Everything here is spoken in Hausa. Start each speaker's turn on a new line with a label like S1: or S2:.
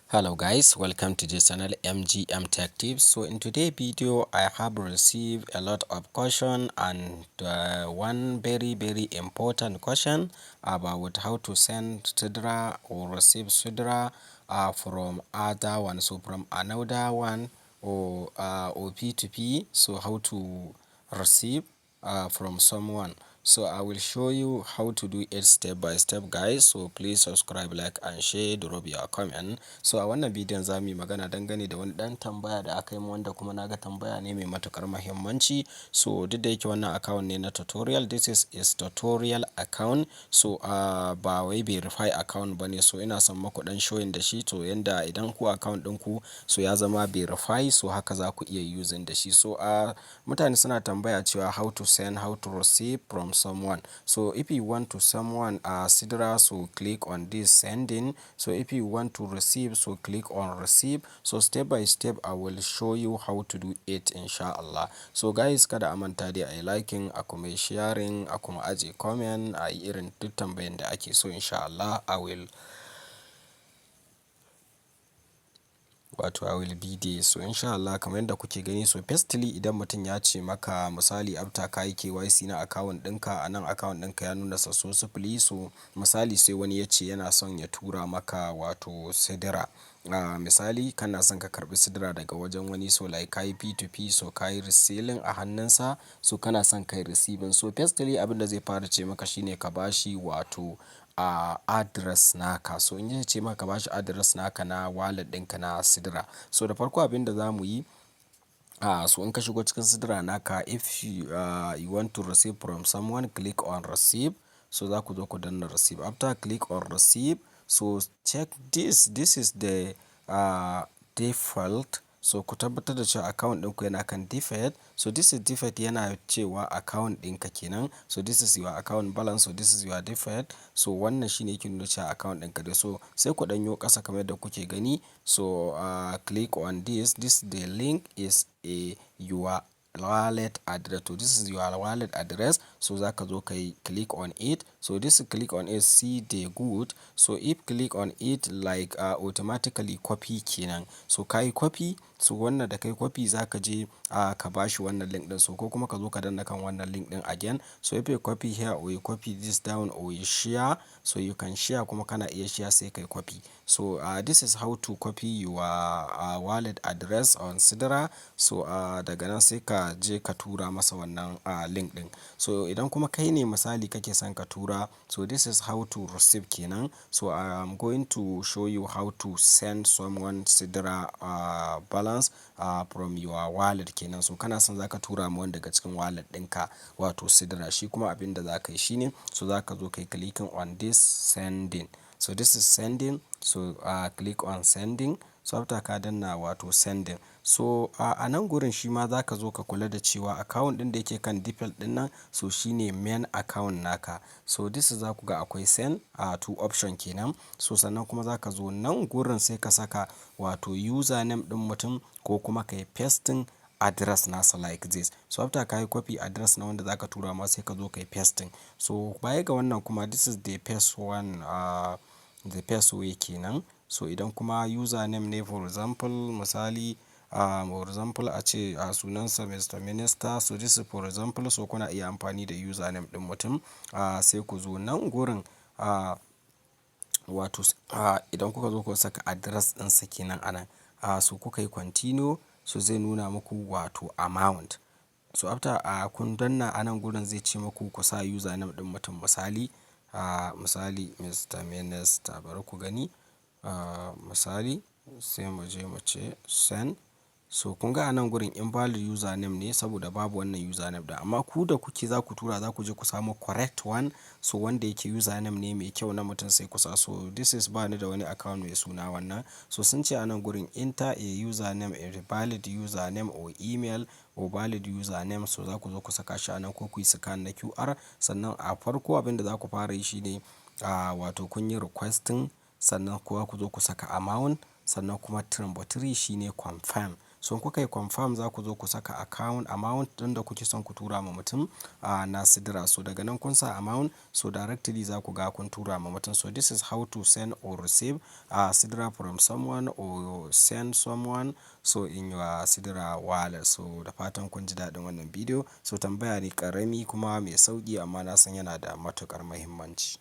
S1: Hello guys, welcome to this channel MGM Tech Tips. So in today's video I have received a lot of question and one very important question about how to send Sidra or receive Sidra from other one, so from another one or P2P. So how to receive from someone. So I will show you how to do it step by step guys. So please subscribe, like and share, drop your comment. So a wannan bidiyon za mu yi magana dangane da wani dan tambaya da aka yi min wanda kuma naga tambaya ne mai matukar muhimmanci. So duk da yake wannan account ne na tutorial, this is tutorial account. So ba wai verify account bane. So ina son maku dan showing da shi to yanda idan ku account ɗinku so ya zama verify, so haka za ku iya using da shi. So mutane suna tambaya cewa how to send, how to receive from someone. So if you want to someone Sidra, so click on this sending. So if you want to receive, so click on receive. So step by step I will show you how to do it inshallah. So guys, kada a manta dai a yi liking, a kuma yi sharing, a kuma aje comment, a yi irin duk tambayan da ake so inshallah I will be there. So inshallah kamar yadda kuke gani, so firstly idan mutum ya ce maka misali after ka yi KYC na account ɗinka, a nan account ɗinka ya nuna successfully. So misali sai wani ya ce yana son ya tura maka wato Sidra. Misali kana son ka karbi Sidra daga wajen wani, so like ka yi P2P, so ka yi reselling a hannunsa, so kana son ka yi receiving. So firstly abin da zai fara ce maka shine ka bashi wato address naka. So in ya ce maka bashi address naka na wallet ɗinka na Sidra. So da farko abin da za mu yi, so in ka shigo cikin Sidra naka, if you want to receive from someone, click on receive. So za ku zo ku danna receive. After click on receive, so check this is the default. So ku tabbatar da cewa account ɗinku yana kan default. So this is default yana cewa account ɗinka kenan. So this is your account balance, so this is your default. So wannan shine yake nuna cewa account ɗinka dai. So sai ku ɗanyo ƙasa kamar yadda kuke gani. So click on this the link is your wallet address. So this is your wallet address. So za ka zo ka yi click on it. So this click on it, see the good. So if click on it, like automatically copy kenan. So ka yi copy. So wannan da kai copy za ka je ka bashi wannan link din. So ko kuma ka zo ka danna kan wannan link din again. So if you copy here or you copy this down or you share, so you can share, kuma kana iya share sai kai copy. So this is how to copy your wallet address on Sidra. So daga nan sai ka je ka tura masa wannan link din. So idan kuma kai ne misali kake son ka tura, so this is how to receive kenan. So I'm going to show you how to send someone Sidra balance from your wallet kenan. So kana son zaka tura ma wanda daga cikin wallet ɗinka wato Sidra, shi kuma abin da za ka yi shine, so za ka zo kai clicking on this sending. So this is sending. So click on sending. So after ka danna wato sending, so a nan gurin shi ma za ka zo ka kula da cewa account ɗin da yake kan default ɗin nan, so shine main account naka. So this is za ku ga akwai send two option kenan. So sannan kuma za ka zo nan gurin sai ka saka wato username ɗin mutum ko kuma ka yi pasting address nasa like this. So after ka yi copy address na wanda za ka tura ma, sai ka zo ka yi pasting. So baya ga wannan kuma this is the first one, the first way kenan. So idan kuma username ne, for example misali for example a ce sunansa Mr. Minister. So this is for example. So kuna iya amfani da username ɗin mutum. Sai ku zo nan gurin wato idan kuka zo ku saka address ɗinsa kenan anan. So kuka yi continue, so zai nuna muku wato amount. So after kun danna a nan gurin zai ce muku ku sa username ɗin mutum misali Mr. Minister. Bari ku gani misali sai mu je mu ce send. So kun ga a nan gurin invalid username ne saboda babu wannan username da, amma ku da kuke za ku tura za ku je ku samu correct one. So wanda yake username ne mai kyau na mutum sai ku sa. So this is ba ni da wani account mai suna wannan. So sun ce a nan gurin enter a username, a valid username or email or valid username. So za ku zo ku saka shi a nan ko ku yi scan na QR. Sannan a farko abin da za ku fara yi shine wato kun yi requesting, sannan kuwa ku zo ku saka amount, sannan kuma number 3 shine confirm. So in kuka yi confirm za ku zo ku saka account amount ɗin da kuke son ku tura ma mutum na Sidra. So daga nan kun sa amount, so directly za ku ga kun tura ma mutum. So this is how to send or receive Sidra from someone or send someone so in your Sidra wallet. So da fatan kun ji daɗin wannan bidiyo. So tambaya ne ƙarami kuma mai sauƙi amma na san yana da matuƙar muhimmanci.